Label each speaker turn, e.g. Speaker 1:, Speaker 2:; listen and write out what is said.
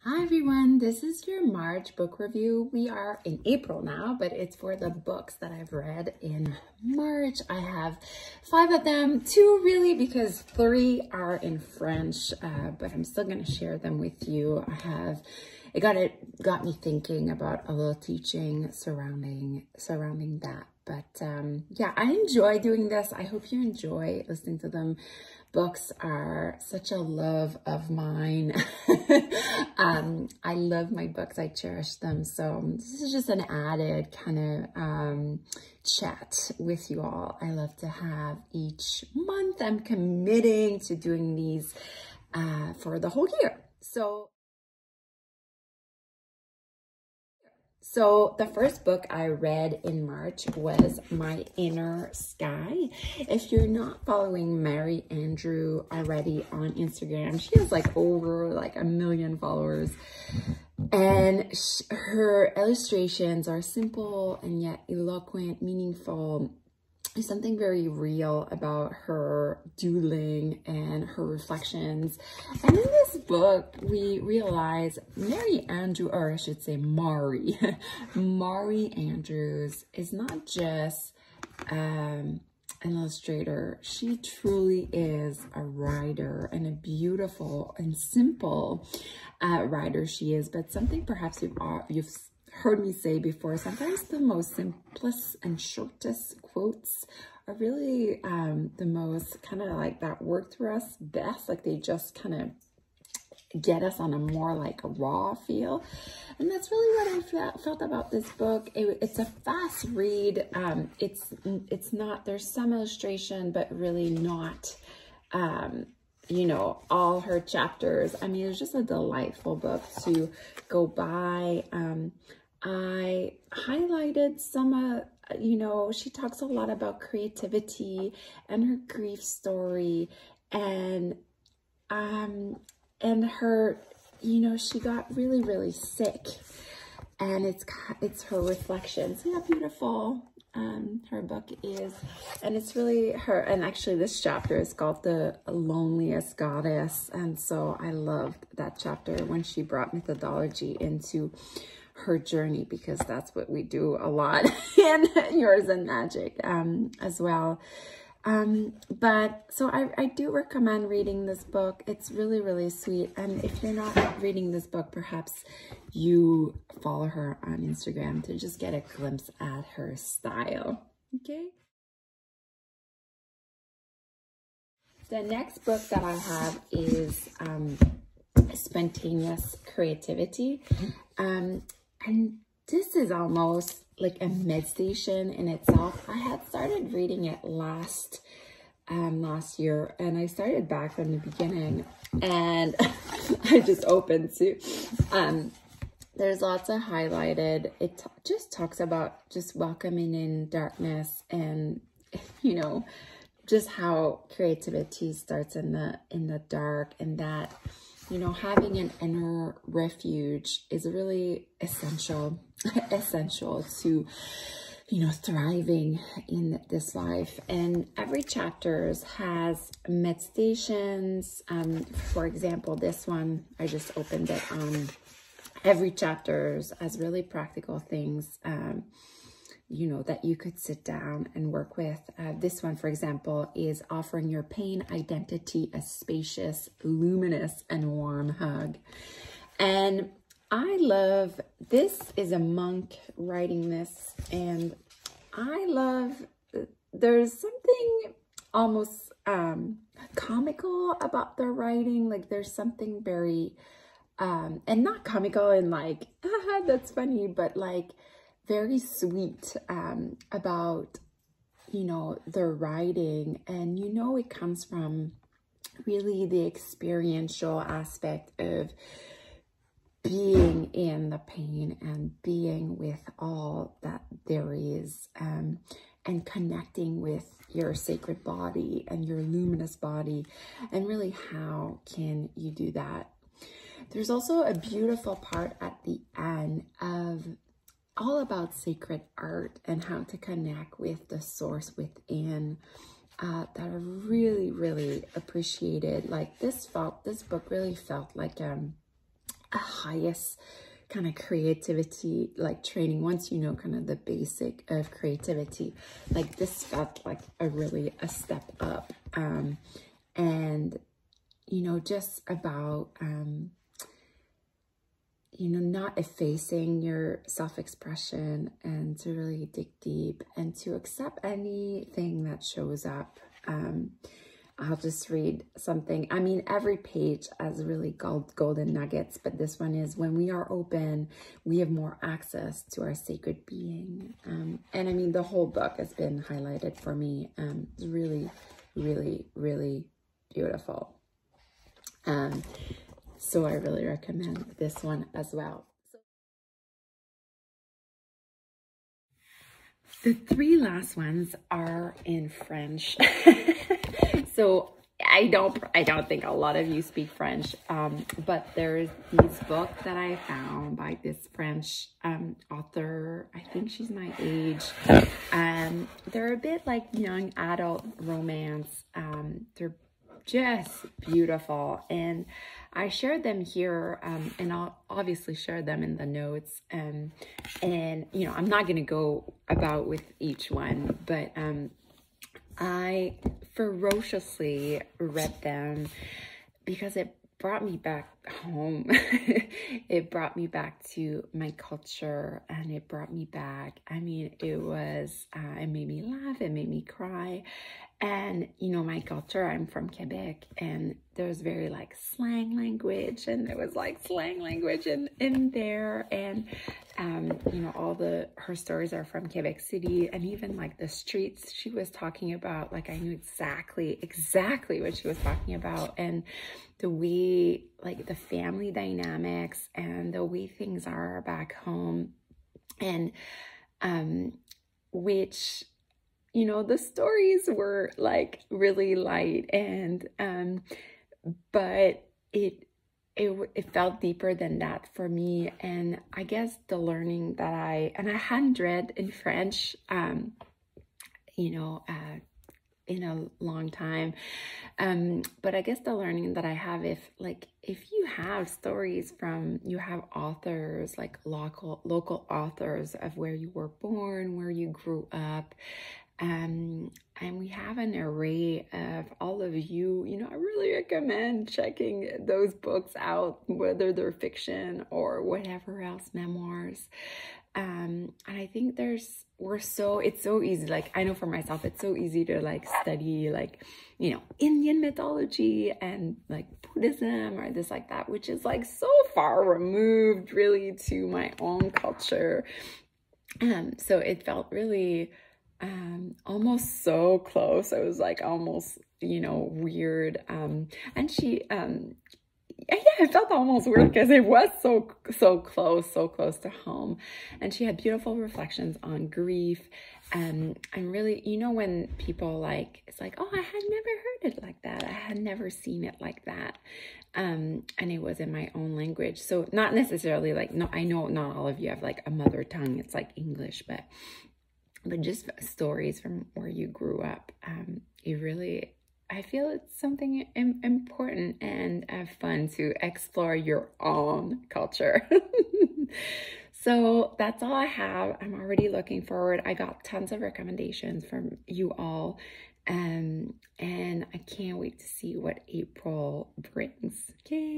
Speaker 1: Hi everyone, this is your March book review. We are in April now, but it's for the books that I've read in March. I have 5 of them, 2 really because 3 are in French, but I'm still going to share them with you. It got me thinking about a little teaching surrounding that. But yeah, I enjoy doing this. I hope you enjoy listening to them. Books are such a love of mine. I love my books. I cherish them. So this is just an added kind of chat with you all. I love to have each month. I'm committing to doing these for the whole year. So the first book I read in March was My Inner Sky. If you're not following Mary Andrew already on Instagram, she has over 1 million followers. And her illustrations are simple and yet eloquent, meaningful. There's something very real about her doodling and her reflections. And in this book, we realize Mary Andrew, or I should say Mari, Mari Andrews is not just an illustrator. She truly is a writer, and a beautiful and simple writer she is. But something perhaps you've heard me say before, sometimes the most simplest and shortest quotes are really the most kind of that work through us best. They just kind of get us on a more a raw feel. And that's really what I felt about this book. It's a fast read. It's not, there's some illustration, but really not, you know, all her chapters. I mean, it's just a delightful book to go by. I highlighted some, you know, she talks a lot about creativity and her grief story, and her, you know, she got really, really sick, and it's her reflections. See how beautiful her book is. And it's really her, and actually this chapter is called The Loneliest Goddess, and so I loved that chapter when she brought methodology into her journey, because that's what we do a lot in Yours and Magic as well. But so I do recommend reading this book. It's really, really sweet. And if you're not reading this book, perhaps you follow her on Instagram to just get a glimpse at her style. Okay. The next book that I have is Spontaneous Creativity. And this is almost like a meditation in itself. I had started reading it last year, and I started back from the beginning, and I just opened to, there's lots of highlighted. It just talks about just welcoming in darkness, and, you know, just how creativity starts in the dark, and that, you know, having an inner refuge is really essential to, you know, thriving in this life. And every chapter has meditations. For example, this one, I just opened it. Every chapter has really practical things, you know, that you could sit down and work with. This one, for example, is offering your pain identity a spacious, luminous, and warm hug. And I love, this is a monk writing this, and I love, there's something almost comical about the writing. There's something very, and not comical in that's funny, but very sweet about, you know, the writing. And, you know, it comes from really the experiential aspect of being in the pain and being with all that there is, and connecting with your sacred body and your luminous body, and really how can you do that. There's also a beautiful part at the end of all about sacred art and how to connect with the source within, that I really, really appreciated. This book really felt like a highest kind of creativity like training. Once you know kind of the basic of creativity, like this felt like a step up. And you know, just about you know, not effacing your self-expression, and to really dig deep and to accept anything that shows up. I'll just read something. I mean, every page has really golden nuggets, but this one is, when we are open, we have more access to our sacred being. And I mean, the whole book has been highlighted for me. It's really, really, really beautiful. So I really recommend this one as well. The three last ones are in French. So I don't think a lot of you speak French, but there's these books that I found by this French author. I think she's my age. They're a bit like young adult romance. They're just beautiful, and I shared them here, and I'll obviously share them in the notes. And you know, I'm not going to go about with each one, but I ferociously read them because it brought me back home. It brought me back to my culture, and it brought me back. I mean, it made me laugh, it made me cry. And you know, my culture, I'm from Quebec, and there's very like slang language, and there was like slang language in there. And you know, her stories are from Quebec City, and even like the streets she was talking about, like I knew exactly what she was talking about, and the way, like the family dynamics and the way things are back home. And which, you know, the stories were like really light, and but it felt deeper than that for me. And I guess the learning that I hadn't read in French, you know, in a long time, but I guess the learning that I have, if you have stories from, you have authors, like local authors of where you were born, where you grew up, and we have an array of all of you, you know, I really recommend checking those books out, whether they're fiction or whatever else, memoirs. And I think it's so easy. Like, I know for myself, it's so easy to like study, like, you know, Indian mythology and like Buddhism or this, like that, which is like so far removed really to my own culture. So it felt really, almost so close. I was like almost, you know, weird. And she, yeah, it felt almost weird because it was so close to home. And she had beautiful reflections on grief. And really, you know, when people like, it's like, oh, I had never heard it like that. I had never seen it like that. And it was in my own language. So not necessarily like, no, I know not all of you have like a mother tongue. It's like English, but just stories from where you grew up. It really, I feel it's something important and fun to explore your own culture. So that's all I have. I'm already looking forward. I got tons of recommendations from you all. And I can't wait to see what April brings. Okay.